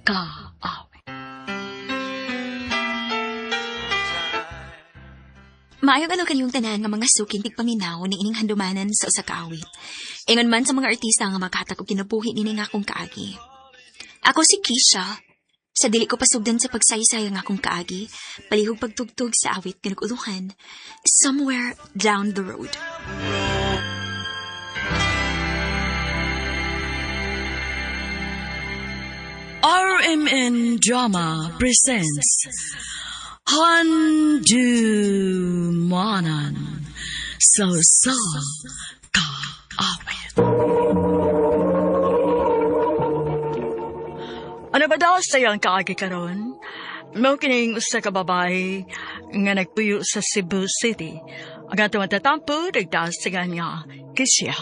kaawit. Maayong ano kanyong tanan nga mga suking tigpaminaw ni ining handumanan sa usa ka awit. Ingon man sa mga artista nga maghatag og kinabuhi nini nga akong kaagi. Ako si Keisha. Sa dili ko pasugdan sa pagsaysay nga akong kaagi, palihog pagtugtog sa awit nga nag-uluhan, Somewhere Down the Road. RMN Drama presents Handumanan sa kaawit. Ano ba daw sayang kaagi karon? Mao kining usa ka babae nga nagpuyo sa Cebu City. Ang atong matatampo nagdasigan nga Keisha.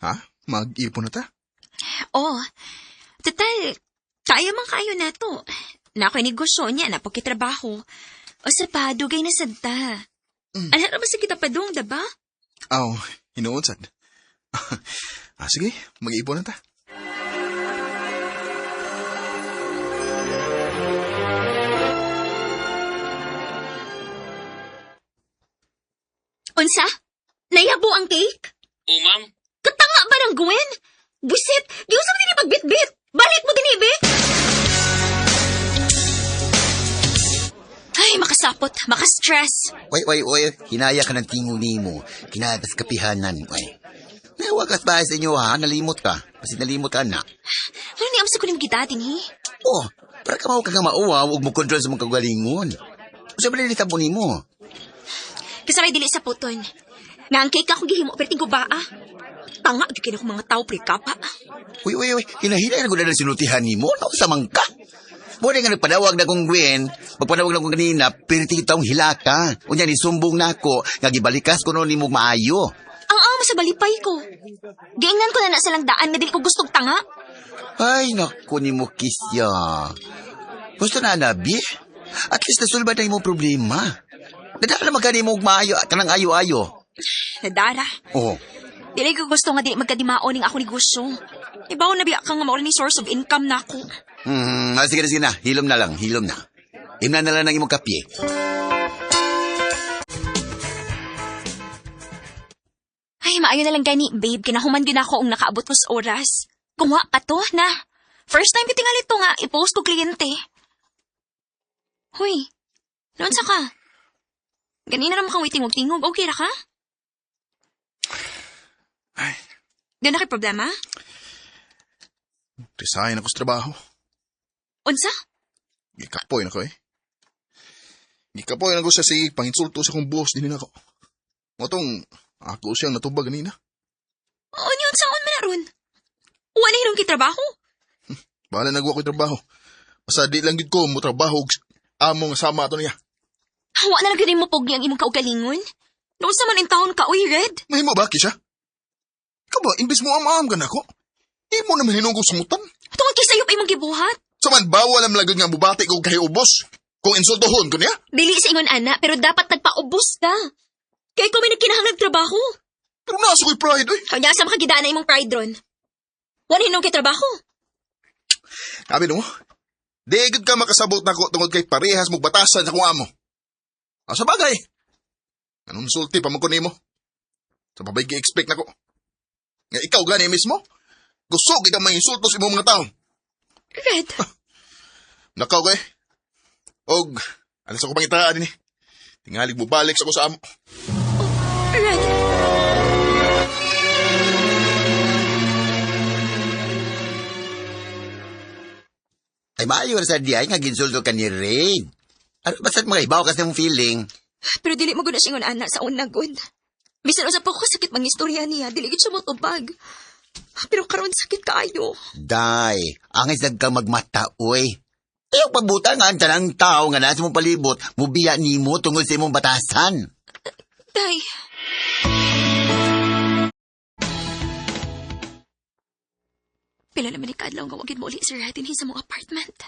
Ha? Mag-ipon na ta? Oh, total, kaya man kayo na to. Nako'y negosyo niya, napakitrabaho. O sa pa, dugay na sadta. Ano na ba sa kita padung, diba? Aw, hinuon sad. Sige, mag-ipon na ta. Unsa? Nayabo ang cake? O, ma'am. Katanga ba ng Gwen? Busit, di usap din pagbit-bit. Balik mo din, Ibe. Ay, makasapot, makastress. Oy, hinaya ka ng tinguli mo. Kinatas kapihanan, oy. Nawakas ba sa inyo, ha? Nalimot ka. Kasi nalimot ka na. Ano ni amsa ko ning kita din, eh? Oh, para ka mao kang mauwa, huwag mo kontrol sa mga kagalingon. Usa ba nilita mo ni mo? Kasabay dili sa puton. Nga ang cake ako gihimo, pero tingko ba, ah? Tanga, gyud ko mga tao pre-kapa. Uy, hinahila na ko na sinutihan ni mo. Nausamang ka. Muna nga nagpadawag na kong Gwen, magpadawag na kong kanina, pero taong hilaka. Unya ni sumbong na ako, nga gibalikas ko noon ni mo maayo. Ang ama sa balipay ko. Giingnan ko na sa lang daan nga dili ko gustong tanga. Ay, naku ni mo, Kisya. Gusto na, Nabi? At least nasulba na yung problema. Nadala magkani mo maayo at kanang ayo-ayo. Nadara. Oo. Dili ko gusto nga dili magkadimao ning ako negosyo. Ibaw na biya ka nga mauli ni source of income na ako. Sige na. Hilom na lang. Imna na lang ng imong kapye. Ay, maayo na lang gani, babe. Kinahuman din ako ang nakaabot mo sa oras. Kung wa pa to, na. First time kitingali to nga, i-post ko kliyente. Hoy, noon sa ka? Ganina naman kang tingog. Okay ra ka? Ay, Gana kay problema? resign ako sa trabaho. Unsa? Gikapoy na ko eh. Gikapoy na ko siya si panginsulto sa kong boss din ako. Motong, ako siyang natubag ganina. O yun, saan man naroon? Uwa na hinong kitrabaho? Bahala nagwa ko trabaho. Basta di lang gid ko mo trabaho among sama ato niya. Hawa na lang ganin mo pogi ang imong kaugalingon? Noon sa man in taon ka, uy, Red? Mahimo ba, Kisha? Ikaw ba, imbis mo amaam ka na ko? Imo naman hinungkong sumutan. Tungod kay sayop imong gibuhat? Saman bawal ang lagag nga bubati ko kay ubos. Kung insultohon ko niya? Dili sa ingon, ana, pero dapat nagpaubos ta. Kaya ikaw may nagkinahanglag trabaho. Pero nasa ko'y pride eh. Kanya sa makagidaan na imong pride ron. Wala hinong kay trabaho. Sabi mo, di gud ka makasabot na ko tungod kay parehas mong batasan sa kung amo. Sa bagay. Anong sulti pa mo ko nimo? Sa babay ki-expect na ko. Nga ikaw gani mismo? Gusto kita may insulto sa imong mga tao. Red. Nakaw kay. Og, alas ako pangitaan din eh. Tingalig mo balik sa ko sa amo. Red. Ay, maayo na sa diay nga ginsulto ka ni Rain. Ano basta't mga ibaw kasi mong feeling? Pero dili mo guna siya ingon, ana, sa unang good. Bisan usap ako sakit mang istorya niya, dili gid siya motubag. Pero karon sakit kaayo. Day, angay sad kang magmata, oy. Iyong pabutangan ka ng tao nga nasa mong palibot, mubiya ni mo tungod sa imong batasan. Day. Pila naman ni Kadlaw nga wagin mo ulit si Red dinhi sa mong apartment.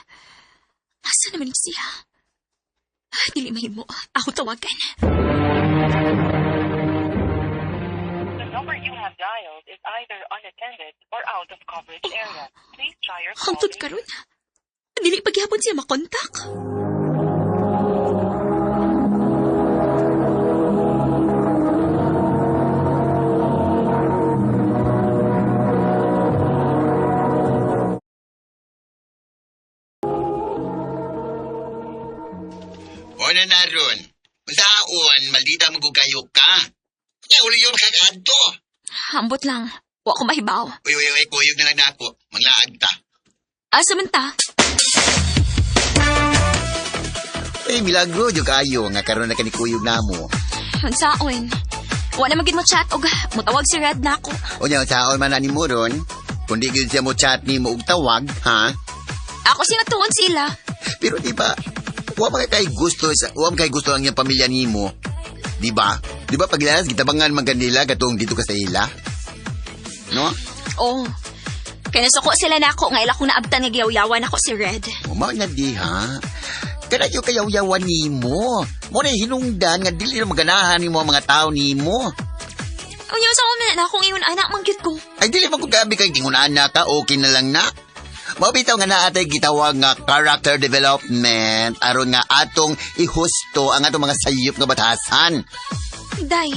Asa naman ni siya? Dili mahimo. Ako tawagan. The number you have dialed is either unattended or out of coverage area. Please try your call. Hangtod karon. Dili pagyapon siya makontak. O na naron. Masaon, maldita magugayok ka. Kaya ulo yung makakadto. Ambot lang. Wa ko mahibaw. Uy, kuyog na lang na ako. Manglaag ta. Asa man ta? Milagro, yung kayo, nga karoon na kanikuyog na mo. Unsaon? Wa na magid mo chat og mutawag si Red na ako. O niya, saon man na ni mo ron, kundi gil siya mo chat ni mo og tawag, ha? Ako singa tuon sila. Pero di ba, wa man kay gusto lang yung pamilya ni mo. Di ba? Di ba paglalas, gitabangan man kanila katong dito ka sa ila? No? Oh. Kaya nasuko sila na ako nga ila kong naabtan nga giyaw-yawan ako si Red. Umang na di, ha? Kaya yung kayaw-yawan ni mo. Mo na hinungdan nga dili na maganahan ni mo ang mga tao ni mo. Unya sa ako na akong ingon anak mangyud ko. Ay, dili man kung gabi kay tingunaan na ka, okay na lang na. Mabitaw nga naatay gitawag nga character development aron nga atong ihusto ang atong mga sayop nga batasan. Day.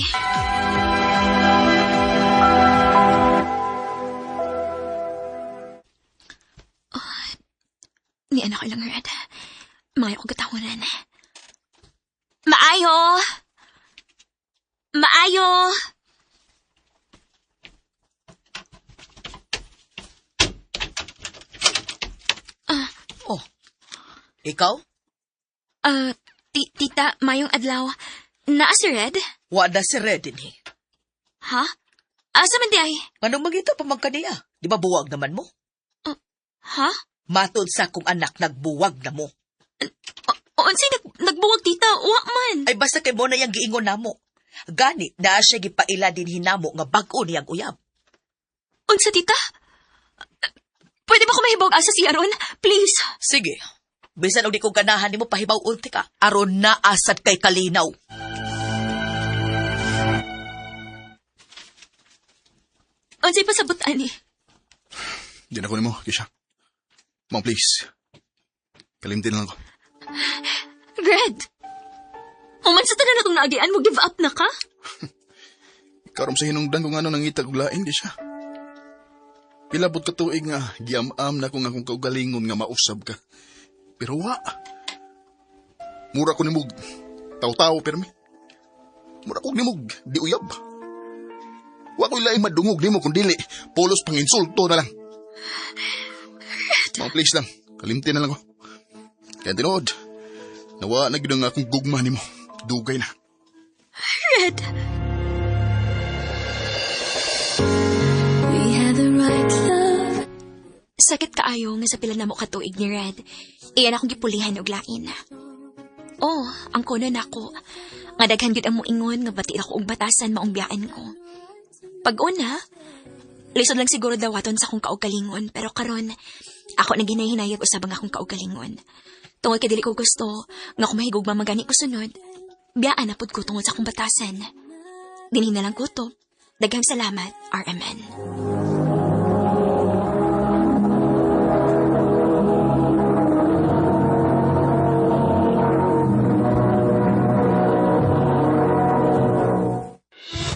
Ni anak ko lang, Red. Maayo ko gatawanan. Maayo! Maayo! Oh, ikaw? Tita, mayong adlaw. Naa si Red? Wala si Red din eh. Ha? Asa man di ay? Anong magita pa man kaniya? Di ba buwag naman mo? Ha? Matod sa kong anak nagbuwag na mo. Unsay nagbuwag tita? Wa man. Ay basta kay mo na yung giingon na mo. Gani na siya gipaila din hinamo nga bag-o niyang uyab. Unsa tita? Pwede ba ko mahibawag asa siya ron? Please. Sige. Bisan og di ko ganahan nimo pahibaw ulti ka. Aron na asad kay kalinaw. Unsay pasabot ani? Di na ko nimo, Kisha. Mom, please. Kalimtin lang ko. Red. Human sa tanan akong naagian mo, give up na ka? Karom sa hinungdan kung ano nangitag og laing, Kisha. Pilabot ka tuig nga, giam-am na kung akong kaugalingon nga mausab ka. Pero wa. Mura ko nimog taw-taw, permi. Mura ko nimog di uyab. Wa ko ilay madungog nimo kung dili. Polos panginsulto na lang. Mom, please lang. Kalimtin na lang ko. Kaya tinood. Nawa na gid ang akong gugma nimo. Dugay na. Red. Sakit kaayo nga sa pila na mo katuig ni Red. Iyan akong gipulihan og lain. Oh, ang kuno nako. Nga daghan gyud ang moingon nga bati ako og batasan maong biyaan ko. Pag-una, lisod lang siguro dawaton sa akong kaugalingon, pero karon ako na ginahinayag usab ang akong kaugalingon. Tungod kay dili ko gusto nga kung mahigugma magani ko sunod, biyaan na pud ko tungod sa akong batasan. Dinhi na lang ko to. Daghang salamat, RMN.